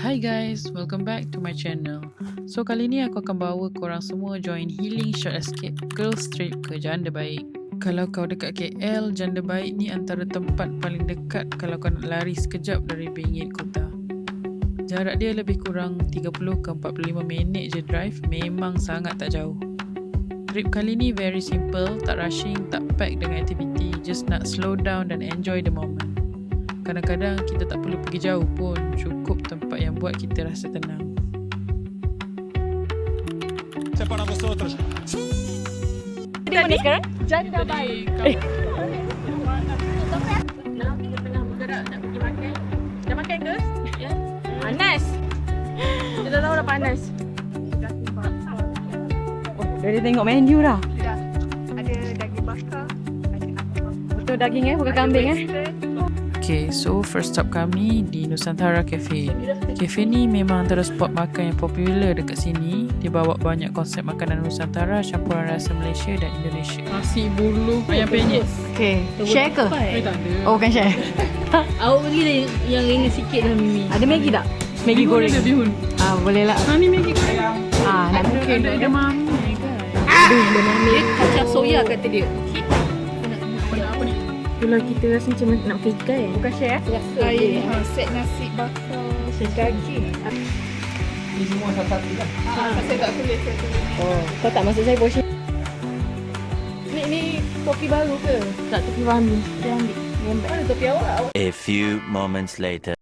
Hi guys, welcome back to my channel. So kali ni aku akan bawa korang semua join Healing Short Escape Girls Trip ke Janda Baik. Kalau kau dekat KL, Janda Baik ni antara tempat paling dekat kalau kau nak lari sekejap dari Benguet Kota. Jarak dia lebih kurang 30 ke 45 minit je drive, memang sangat tak jauh. Trip kali ni very simple, tak rushing, tak pack dengan aktiviti, just nak slow down dan enjoy the moment. Kadang-kadang kita tak perlu pergi jauh pun, cukup tempat yang buat kita rasa tenang. C'est para vosotros. Di mana sekarang? Janda Baik. Nah, kita tengah bergerak nak pergi makan. Dah makan ke? Ya. Panas. Kita dah tahu dah panas. Oh, dah tengok menu dah. Dah. Ada daging bakar, ada apa? Betul daging bukan kambing Okay, so first stop kami di Nusantara Cafe. Cafe ni memang antara spot makan yang popular dekat sini. Dia bawa banyak konsep makanan Nusantara, campuran rasa Malaysia dan Indonesia. Nasi bulu ayam penyet. Okay. Share ke? Tak ada. Oh, bukan share. Awak bagi yang ringan sikit lah Mimi. Ada Maggi tak? Maggi goreng. Ada bihun. Boleh lah. Ni Maggi goreng. Nak Mungkin ada mami kan. Dia mami kacang soya kata dia. Itulah kita rasa macam nak makan ikan. Bukan share Air, set nasi bakar, daging. Ini semua satu-satu kan? Saya tak tulis, saya tulis. Oh, kau tak maksud saya portion. Ni kopi baru ke? Tak tepi mami. Dia ambil. Mana kopi awak? A few moments later.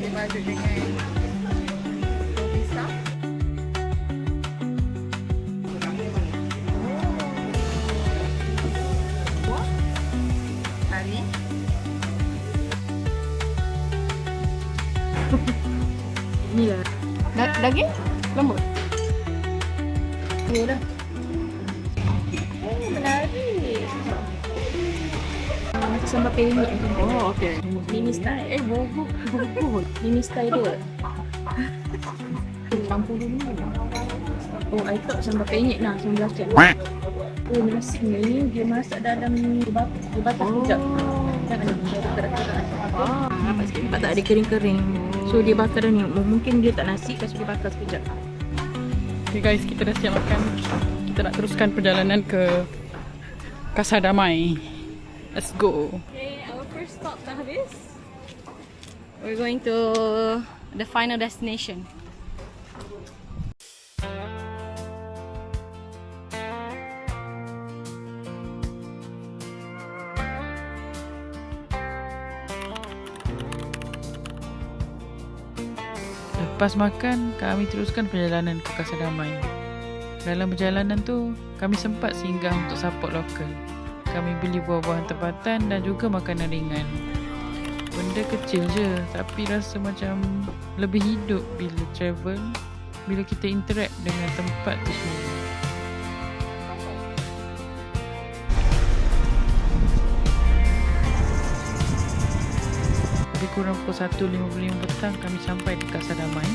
Baju dengan kopi sah. Hari. Inilah. Daging? Lembut. Ya dah. Menarik. Macam sambal penyet. Oh, okay. Mini style. Bohong. Mini style dia. Lampu dulu. Oh, I thought sambal penyet lah, sambal belacan. Oh, nasi ni dia masak dalam dibakar sekejap. Jangan kerak-kerak. Nampak sikit. Nampak tak ada kering-kering. So, dia bakar dah ni. Mungkin dia tak nasi, kasi dia bakar sekejap. Okay guys, kita dah siap makan. Kita nak teruskan perjalanan ke Casa Damai. Let's go. Okay, our first stop dah habis. We're going to the final destination. Lepas makan, kami teruskan perjalanan ke Casa Damai. Dalam perjalanan tu, kami sempat singgah untuk support lokal. Kami beli buah-buahan tempatan dan juga makanan ringan. Benda kecil je, tapi rasa macam lebih hidup bila travel, bila kita interact dengan tempat tu sendiri. Lebih kurang pukul 1.55 petang kami sampai di Casa Damai.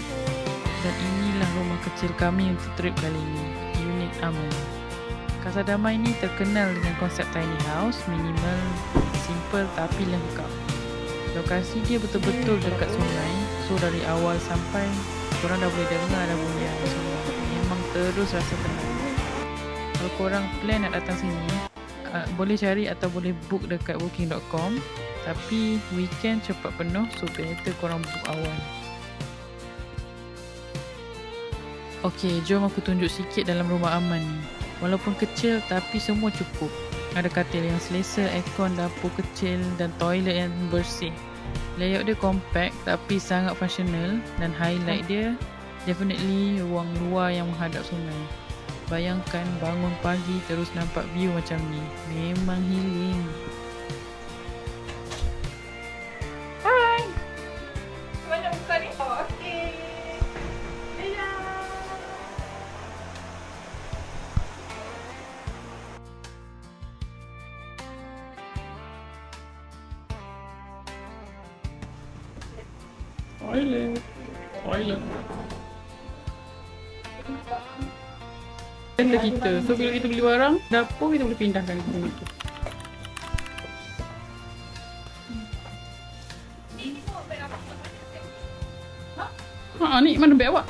Dan inilah rumah kecil kami untuk trip kali ini, unit aman. Casa Damai ni terkenal dengan konsep tiny house, minimal, simple tapi lengkap. Lokasi dia betul-betul dekat sungai, so dari awal sampai korang dah boleh dengar ada bunyi air sungai. Memang terus rasa tenang. Kalau korang plan nak datang sini, boleh cari atau boleh book dekat booking.com. Tapi weekend cepat penuh, so better korang book awal. Okay, jom aku tunjuk sikit dalam rumah aman ni. Walaupun kecil tapi semua cukup. Ada katil yang selesa, aircon, dapur kecil dan toilet yang bersih. Layout dia compact tapi sangat fungsional dan highlight dia Definitely ruang luar yang menghadap sungai. Bayangkan bangun pagi terus nampak view macam ni. Memang healing. Mana buka ni? Oh, okey. Toilet. Tenda kita. So bila kita beli barang, dapur kita boleh pindahkan ke sini. Ni mana beg awak?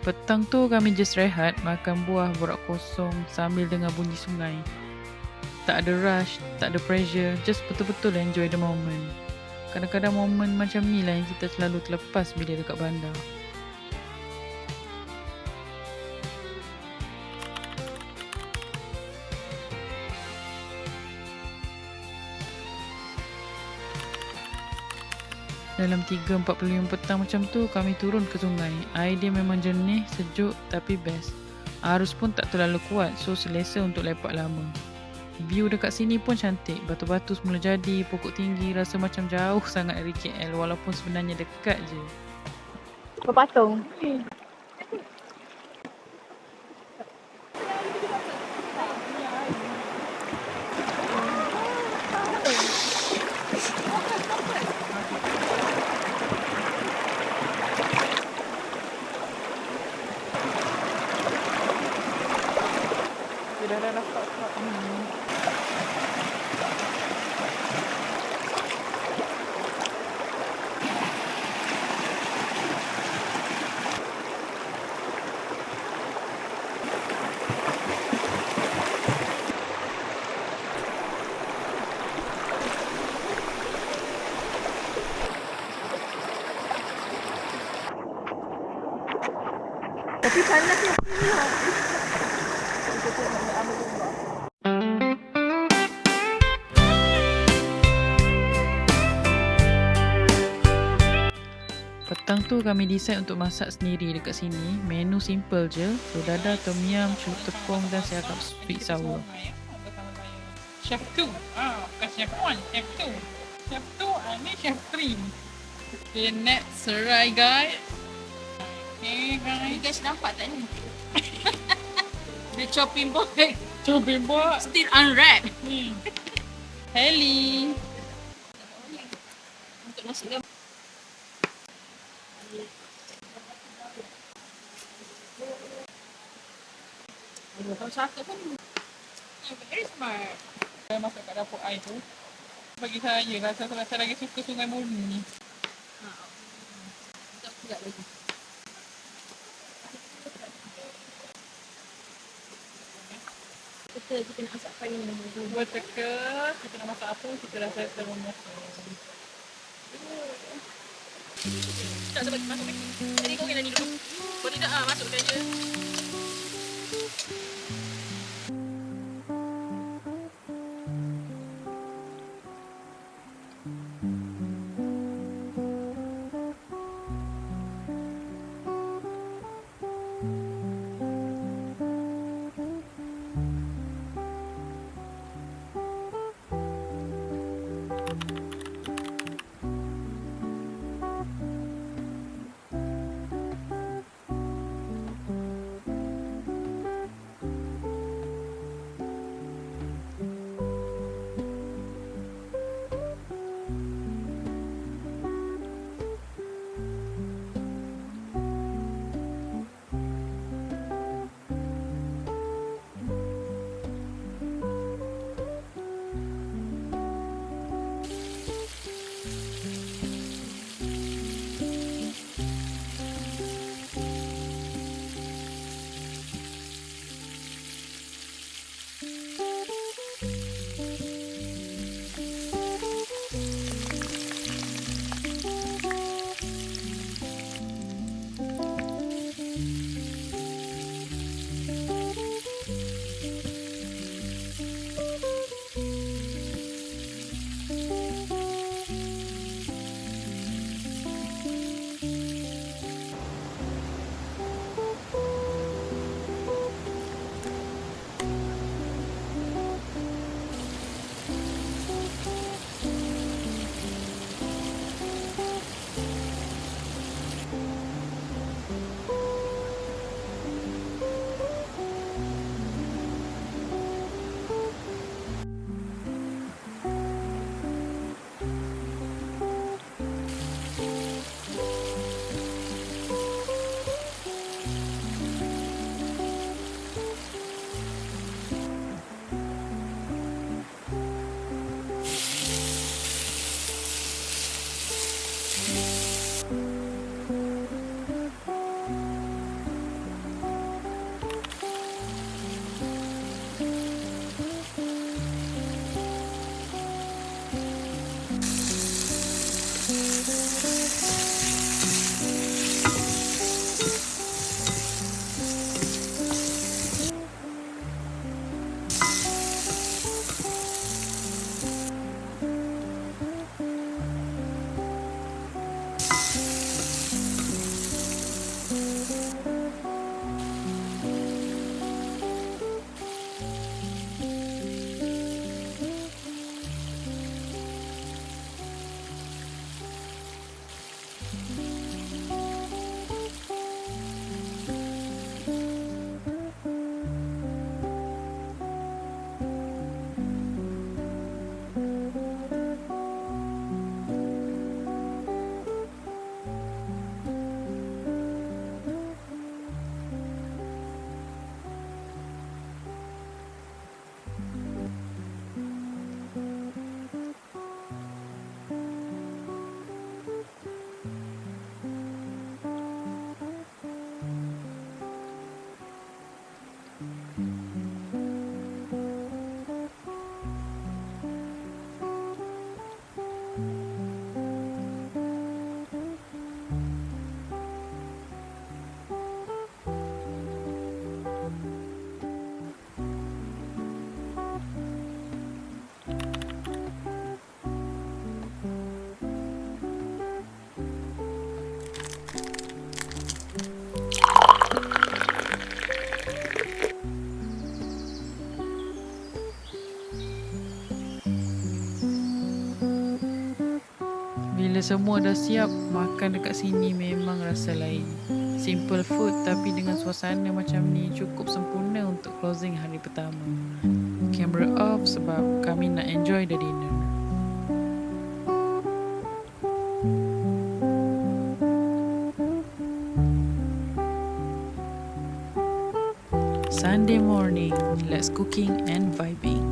Petang tu kami just rehat, makan buah, borak kosong sambil dengar bunyi sungai. Tak ada rush, tak ada pressure, just betul-betul enjoy the moment. Kadang-kadang momen macam ni lah yang kita selalu terlepas bila dekat bandar. Dalam 3.45 petang macam tu, kami turun ke sungai. Air dia memang jernih, sejuk tapi best. Arus pun tak terlalu kuat, so selesa untuk lepak lama. View dekat sini pun cantik. Batu-batu semula jadi, pokok tinggi, rasa macam jauh sangat dari KL walaupun sebenarnya dekat je. Berpatung. Dia dah nampak ni. Tapi panas ni. Petang tu kami decide untuk masak sendiri dekat sini. Menu simple je. Dada, tom yum, cucuk tepung dan siakap sweet sour. Chef 2. Bukan Chef 1, Chef 2. Chef 2, ni Chef 3. Okay, next serai guys. Okay guys. Guys nampak tak ni? The chopping board Cuba buat. still unwrapped. Heli. Untuk nasi lemak. Kalau satu pun Very smart. Saya masuk kat dapur air tu. Bagi saya rasa saya lagi suka Sungai Murni. tidak lagi. Kita nak masak apa ni? Dua teka, kita nak masak apa, kita dah settle masak. Tak sebab masuk ni. Jadi kau kena ni dulu. Kau tidak masukkan je. Bila semua dah siap, makan dekat sini memang rasa lain. Simple food tapi dengan suasana macam ni cukup sempurna untuk closing hari pertama. Camera off sebab kami nak enjoy the dinner. Sunday morning, let's cooking and vibing.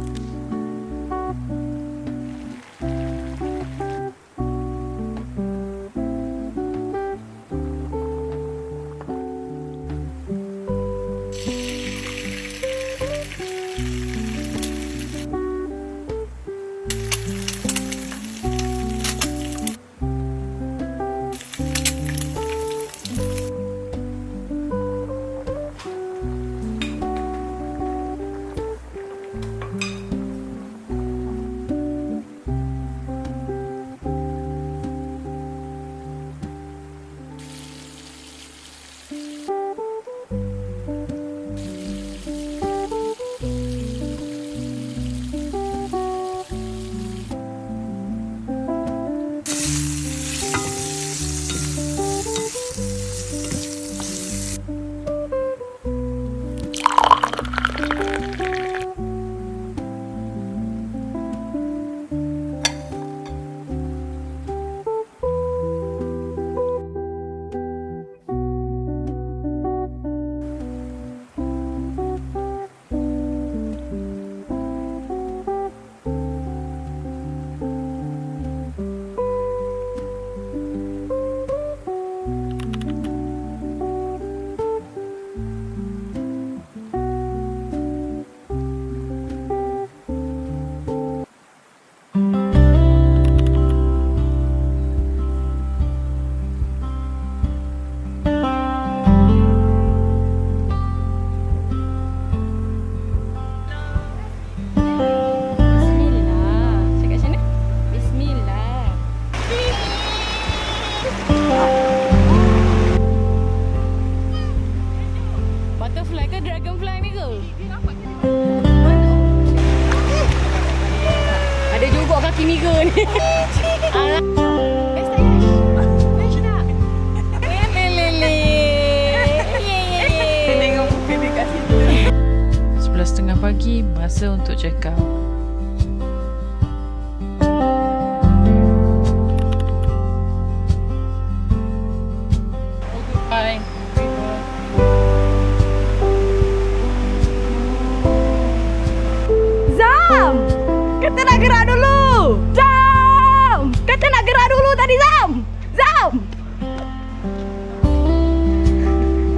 Butterfly ke dragonfly ni ke? Ada juga kaki Miga ni. Sebelas 11:30 pagi, masa untuk check out. Bye. Zam! Kata nak gerak dulu! Zam! Kata nak gerak dulu tadi, Zam! Zam!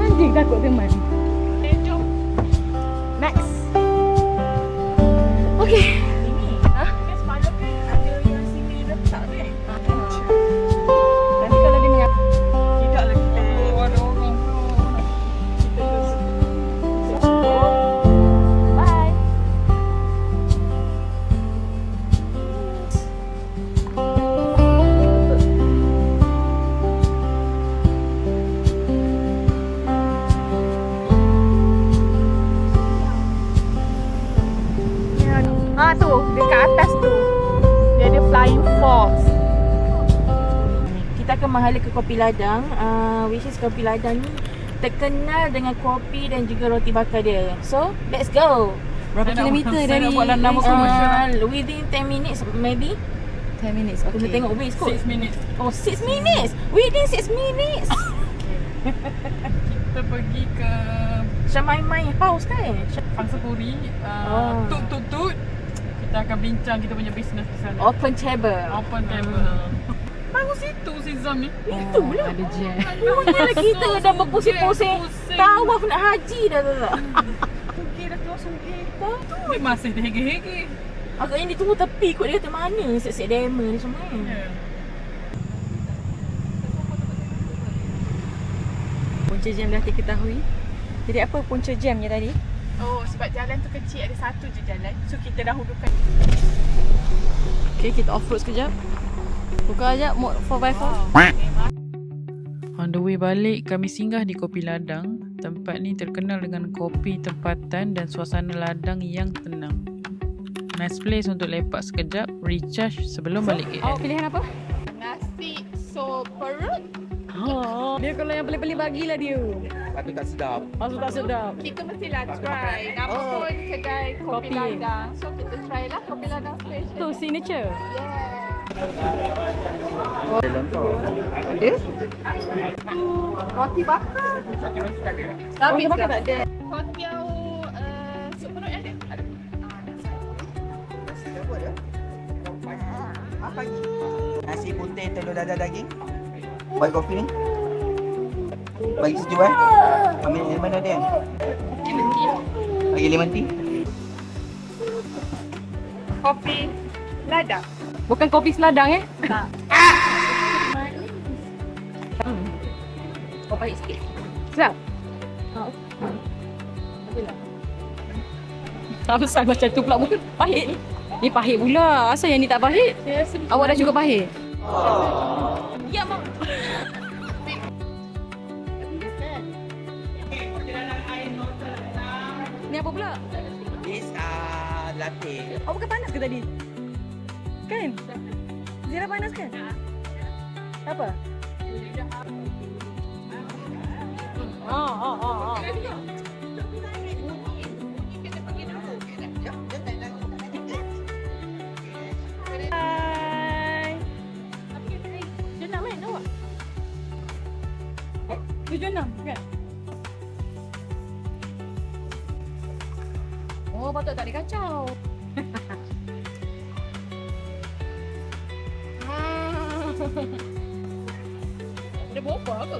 Anjing takut teman. Jom. Next. Okay. Kan semalam kan ada yang sini letak tu kan? Nanti kalau dia minyak. Tidak lah kita. Ada orang. Bye. Tu dekat atas tu dia ada flying fox. Kita akan menghala ke Kopi Ladang, which is Kopi Ladang ni terkenal dengan kopi dan juga roti bakar dia. So let's go. Berapa kilometer dari nama komersial. within 10 minutes maybe. 10 minutes. Okay. Kena tengok waste kot. 6 minutes. Oh, 6 minutes. Within 6 minutes. Kita pergi ke Syamaimai house kan? Pangsapuri. Tut. Kita akan bincang kita punya bisnes di sana. Open table. Open table. Bagus itu si Zam ni. Itulah. Ada jam. Punya kita dah berpusing-pusing tawaf nak haji dah tu tak? Sugih dah keluar sugih kita. Dia masih dia hege-hege. Agaknya dia tunggu tepi kot, dia kata mana set-set demo ni semua kan. Ya. Punca jam dah diketahui. Jadi apa punca jamnya tadi? Oh, sebab jalan tu kecil, ada satu je jalan. So kita dahulukan. Okay, kita off-road sekejap. Buka sekejap mode 4x4. On the way balik, kami singgah di Kopi Ladang. Tempat ni terkenal dengan kopi tempatan dan suasana ladang yang tenang. Nice place untuk lepak sekejap, recharge sebelum balik KL. Awak pilihan apa? Nasi So perut Dia kalau yang pelik-pelik bagilah dia. Tapi tak sedap. Masuk tak sedap. kita mestilah try. Nama pun kedai kopi Kopi. ladang. So kita try lah kopi ladang special. Tu signature. Roti bakar. Tapi tak ada. Roti au sup perut ada? Ada. Nasi putih telur dadah daging. Buat kopi ni. Bagi sejuk Ambil yang mana dia? Lemon tea. Bagi lemon tea. Kopi ladang. Bukan kopi seladang Tak. Kau pahit sikit. Sedap. Tak besar macam tu pula muka pahit ni. Ni pahit pula. Asal yang ni tak pahit? Awak dah cukup pahit. Ya, Mak. Ni apa pula? This latte. Awak bukan panas ke tadi? Kan? Zira panas kan? Apa? Hai. Dia nak main awak? 76 kan? Oh, patut tak dikacau. Ada berapa ke?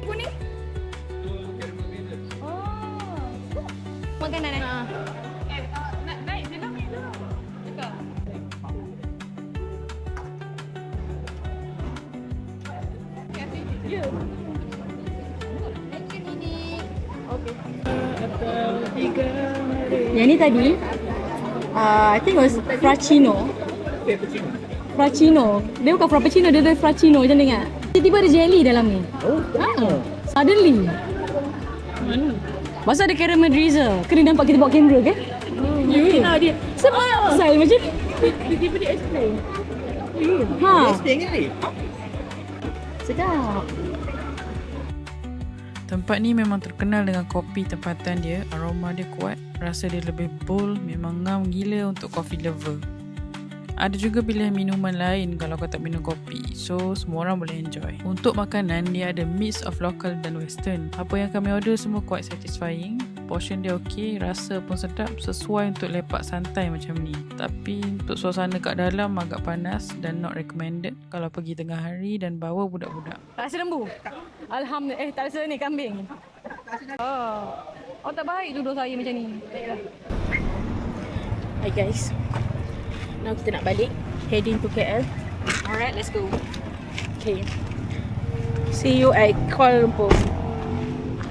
Kuning. Makanan eh? Naik je lah main dulu. Cakap. Ya. Yang ni tadi, I think it was Frappuccino. Frappuccino. Dia bukan Frappuccino, dia ada Frappuccino macam ni kan. Tiba-tiba ada jelly dalam ni. Suddenly. Masa ada caramel drizzle. Kena nampak kita bawa kamera kan? Ya dia. Sebab saya macam ni. Tiba-tiba dia explain. Ha. Sedap. Tempat ni memang terkenal dengan kopi tempatan dia. Aroma dia kuat, rasa dia lebih bold, memang ngam gila untuk coffee lover. Ada juga pilihan minuman lain kalau kau tak minum kopi. So, semua orang boleh enjoy. Untuk makanan, dia ada mix of local dan western. Apa yang kami order semua quite satisfying. Portion dia okey, rasa pun sedap, sesuai untuk lepak santai macam ni. Tapi untuk suasana kat dalam agak panas dan not recommended kalau pergi tengah hari dan bawa budak-budak. Tak rasa lembu? Alhamdulillah. Tak rasa ni kambing. Oh tak baik duduk saya macam ni. Hi guys. Now kita nak balik. Heading to KL. Alright, let's go. Okay. See you at Kuala Lumpur.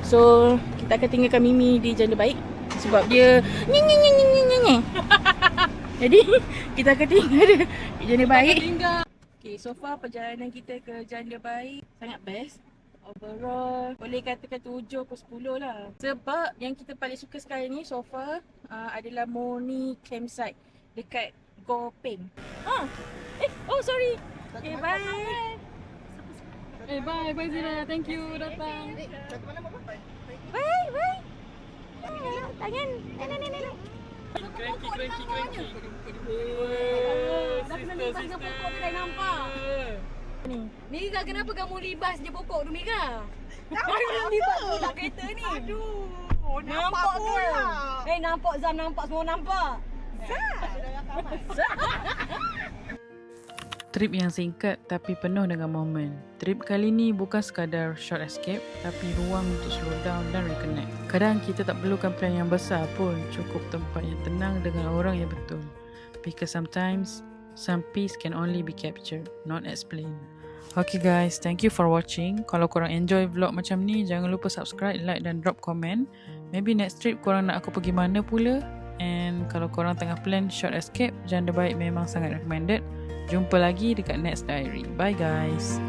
So, kita akan tinggalkan Mimi di Janda Baik sebab dia nye. Jadi, kita akan tinggal dia di Janda Baik. Okay, so far perjalanan kita ke Janda Baik sangat best. Overall, boleh katakan 7 ke 10 lah. Sebab yang kita paling suka sekarang ni so far adalah Moni Campsite dekat Gopeng. Oh sorry. Okay, bye. Bye Zira. Thank you datang. Bye. Tangan. Nenek. Cranky. Dah kena libas dengan pokok dia dah nampak. Mira, kenapa kamu libas je pokok tu Mira? Baru libas pula kereta ni. Aduh, nampak pula. Nampak Zam, nampak semua nampak. Trip yang singkat tapi penuh dengan momen. Trip kali ni bukan sekadar short escape tapi ruang untuk slow down dan reconnect. Kadang kita tak perlukan plan yang besar pun, cukup tempat yang tenang dengan orang yang betul. Because sometimes some peace can only be captured, not explained. Okay guys, thank you for watching. Kalau korang enjoy vlog macam ni, jangan lupa subscribe, like dan drop comment. Maybe next trip korang nak aku pergi mana pula. And kalau korang tengah plan short escape, Janda Baik memang sangat recommended. Jumpa lagi dekat next diary. Bye guys.